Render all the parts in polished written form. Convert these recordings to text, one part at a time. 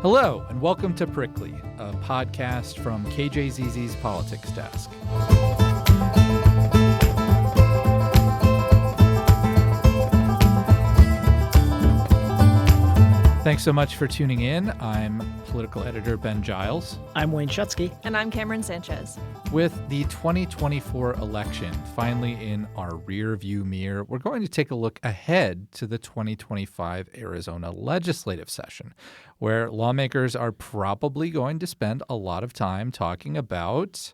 Hello, and welcome to Prickly, a podcast from KJZZ's Politics Desk. Thanks so much for tuning in. I'm political editor Ben Giles. I'm Wayne Schutsky. And I'm Camryn Sanchez. With the 2024 election finally in our rear-view mirror, we're going to take a look ahead to the 2025 Arizona legislative session, where lawmakers are probably going to spend a lot of time talking about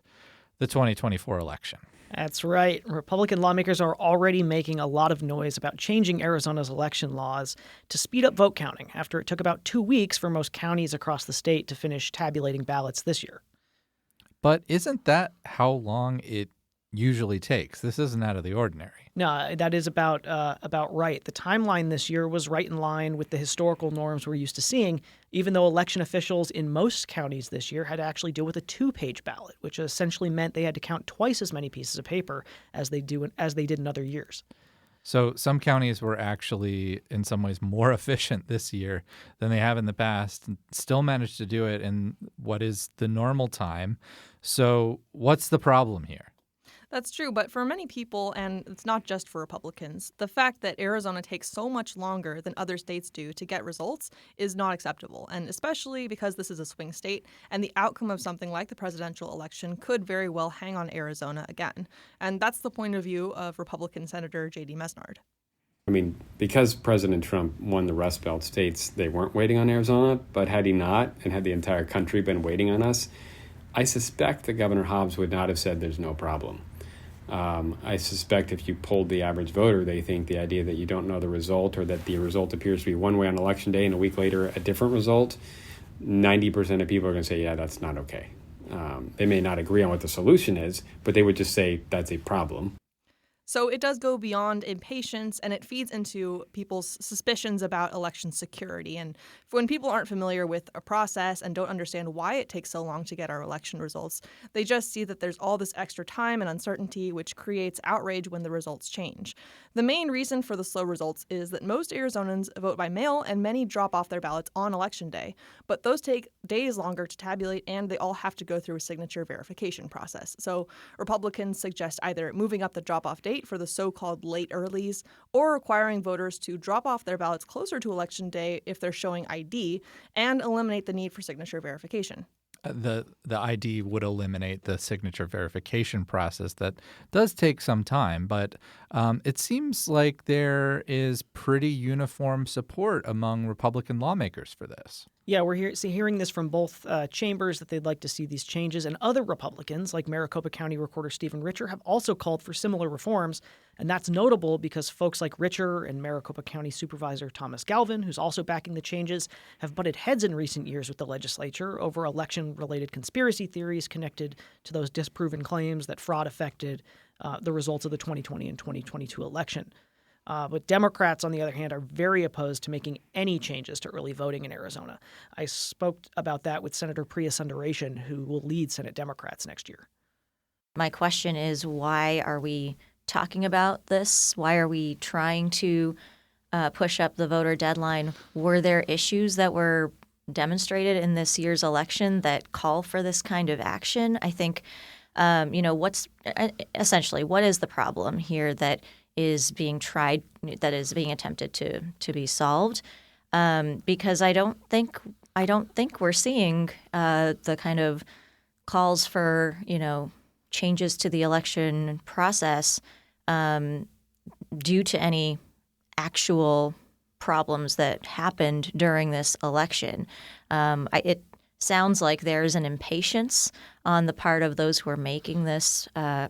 the 2024 election. That's right. Republican lawmakers are already making a lot of noise about changing Arizona's election laws to speed up vote counting after it took about 2 weeks for most counties across the state to finish tabulating ballots this year. But isn't that how long it usually takes? This isn't out of the ordinary. No, that is about right. The timeline this year was right in line with the historical norms we're used to seeing, even though election officials in most counties this year had to actually deal with a 2-page ballot, which essentially meant they had to count twice as many pieces of paper as they did in other years. So some counties were actually, in some ways, more efficient this year than they have in the past, and still managed to do it in what is the normal time. So what's the problem here? That's true, but for many people, and it's not just for Republicans, the fact that Arizona takes so much longer than other states do to get results is not acceptable, and especially because this is a swing state, and the outcome of something like the presidential election could very well hang on Arizona again. And that's the point of view of Republican Senator J.D. Mesnard. I mean, because President Trump won the Rust Belt states, they weren't waiting on Arizona, but had he not, and had the entire country been waiting on us, I suspect that Governor Hobbs would not have said there's no problem. I suspect if you polled the average voter, they think the idea that you don't know the result or that the result appears to be one way on election day and a week later a different result, 90% of people are going to say, yeah, that's not okay. They may not agree on what the solution is, but they would just say that's a problem. So it does go beyond impatience, and it feeds into people's suspicions about election security. And when people aren't familiar with a process and don't understand why it takes so long to get our election results, they just see that there's all this extra time and uncertainty, which creates outrage when the results change. The main reason for the slow results is that most Arizonans vote by mail, and many drop off their ballots on Election Day. But those take days longer to tabulate, and they all have to go through a signature verification process. So Republicans suggest either moving up the drop-off date for the so-called late earlies, or requiring voters to drop off their ballots closer to Election Day if they're showing ID, and eliminate the need for signature verification. The ID would eliminate the signature verification process that does take some time, but it seems like there is pretty uniform support among Republican lawmakers for this. Yeah, we're hearing this from both chambers that they'd like to see these changes, and other Republicans, like Maricopa County Recorder Stephen Richer, have also called for similar reforms. And that's notable because folks like Richer and Maricopa County Supervisor Thomas Galvin, who's also backing the changes, have butted heads in recent years with the legislature over election-related conspiracy theories connected to those disproven claims that fraud affected the results of the 2020 and 2022 election. But Democrats, on the other hand, are very opposed to making any changes to early voting in Arizona. I spoke about that with Senator Priya Sundaresan, who will lead Senate Democrats next year. My question is, why are we talking about this? Why are we trying to push up the voter deadline? Were there issues that were demonstrated in this year's election that call for this kind of action? I think, what is the problem here that is being tried, that is being attempted to be solved, because I don't think we're seeing the kind of calls for changes to the election process due to any actual problems that happened during this election. It sounds like there's an impatience on the part of those who are making this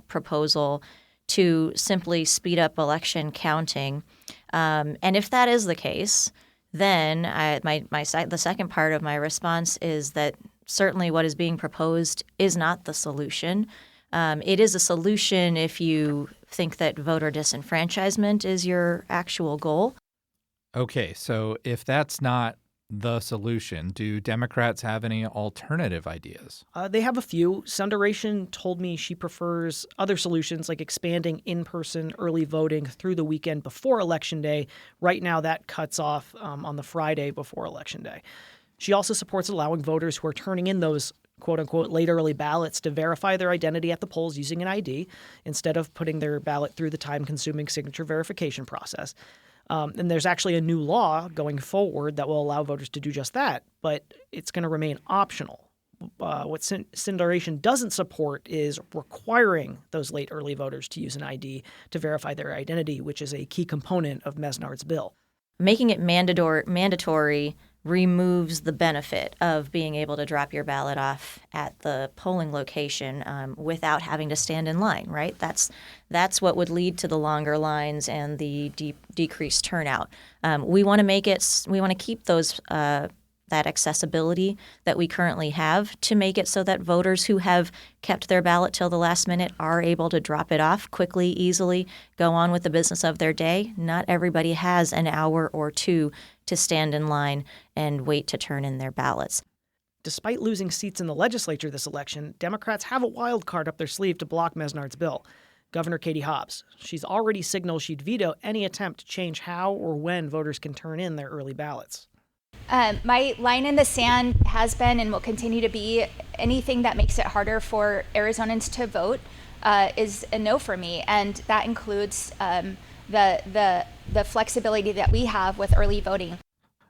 proposal to simply speed up election counting. And if that is the case, then the second part of my response is that certainly what is being proposed is not the solution. It is a solution if you think that voter disenfranchisement is your actual goal. Okay, so if that's not the solution, do Democrats have any alternative ideas? They have a few. Sundaresan told me she prefers other solutions like expanding in-person early voting through the weekend before Election Day. Right now, that cuts off on the Friday before Election Day. She also supports allowing voters who are turning in those quote-unquote late early ballots to verify their identity at the polls using an ID instead of putting their ballot through the time-consuming signature verification process. And there's actually a new law going forward that will allow voters to do just that, but it's going to remain optional. What Sindaration doesn't support is requiring those late early voters to use an ID to verify their identity, which is a key component of Mesnard's bill. Making it mandatory removes the benefit of being able to drop your ballot off at the polling location without having to stand in line, right? That's what would lead to the longer lines and the decreased turnout. We want to keep those that accessibility that we currently have to make it so that voters who have kept their ballot till the last minute are able to drop it off quickly, easily, go on with the business of their day. Not everybody has an hour or two to stand in line and wait to turn in their ballots. Despite losing seats in the legislature this election, Democrats have a wild card up their sleeve to block Mesnard's bill. Governor Katie Hobbs. She's already signaled she'd veto any attempt to change how or when voters can turn in their early ballots. My line in the sand has been and will continue to be anything that makes it harder for Arizonans to vote is a no for me, and that includes the flexibility that we have with early voting.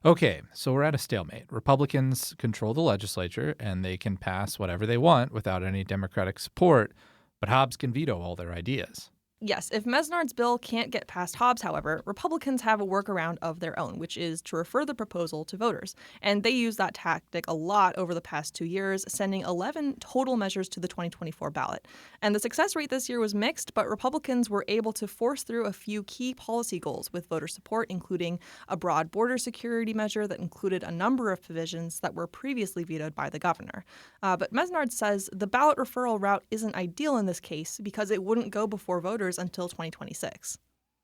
Okay, so we're at a stalemate. Republicans control the legislature, and they can pass whatever they want without any Democratic support, but Hobbs can veto all their ideas. Yes, if Mesnard's bill can't get past Hobbs, however, Republicans have a workaround of their own, which is to refer the proposal to voters. And they use that tactic a lot over the past 2 years, sending 11 total measures to the 2024 ballot. And the success rate this year was mixed, but Republicans were able to force through a few key policy goals with voter support, including a broad border security measure that included a number of provisions that were previously vetoed by the governor. But Mesnard says the ballot referral route isn't ideal in this case because it wouldn't go before voters until 2026.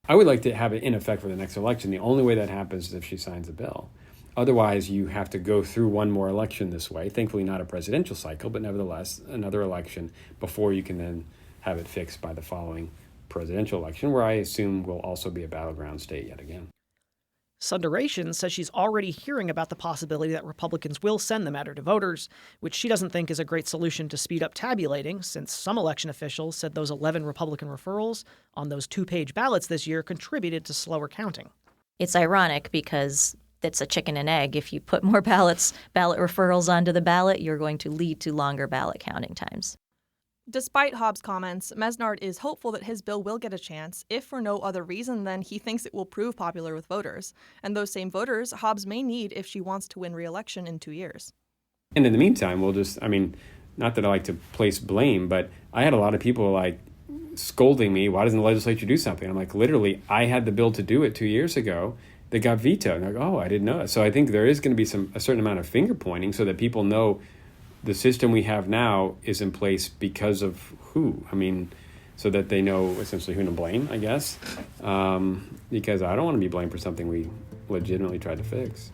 I would like to have it in effect for the next election. The only way that happens is if she signs a bill. Otherwise, you have to go through one more election this way. Thankfully, not a presidential cycle, but nevertheless, another election before you can then have it fixed by the following presidential election, where I assume will also be a battleground state yet again. Sindaration says she's already hearing about the possibility that Republicans will send the matter to voters, which she doesn't think is a great solution to speed up tabulating, since some election officials said those 11 Republican referrals on those 2-page ballots this year contributed to slower counting. It's ironic because it's a chicken and egg. If you put more ballot referrals onto the ballot, you're going to lead to longer ballot counting times. Despite Hobbs' comments, Mesnard is hopeful that his bill will get a chance. If for no other reason, then he thinks it will prove popular with voters. And those same voters, Hobbs may need if she wants to win re-election in 2 years. And in the meantime, not that I like to place blame, but I had a lot of people scolding me, why doesn't the legislature do something? I'm like, literally, I had the bill to do it 2 years ago. They got vetoed. And I'm like, oh, I didn't know it. So I think there is going to be a certain amount of finger pointing so that people know the system we have now is in place because of who? So that they know essentially who to blame, I guess. Because I don't want to be blamed for something we legitimately tried to fix.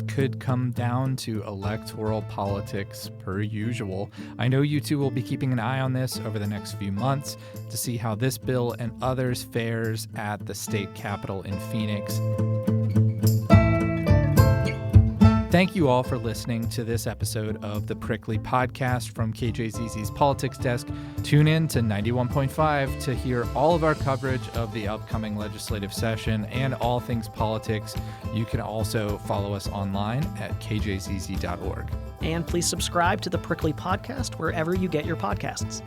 Could come down to electoral politics per usual. I know you two will be keeping an eye on this over the next few months to see how this bill and others fares at the state capitol in Phoenix. Thank you all for listening to this episode of the Prickly Podcast from KJZZ's Politics Desk. Tune in to 91.5 to hear all of our coverage of the upcoming legislative session and all things politics. You can also follow us online at kjzz.org. And please subscribe to the Prickly Podcast wherever you get your podcasts.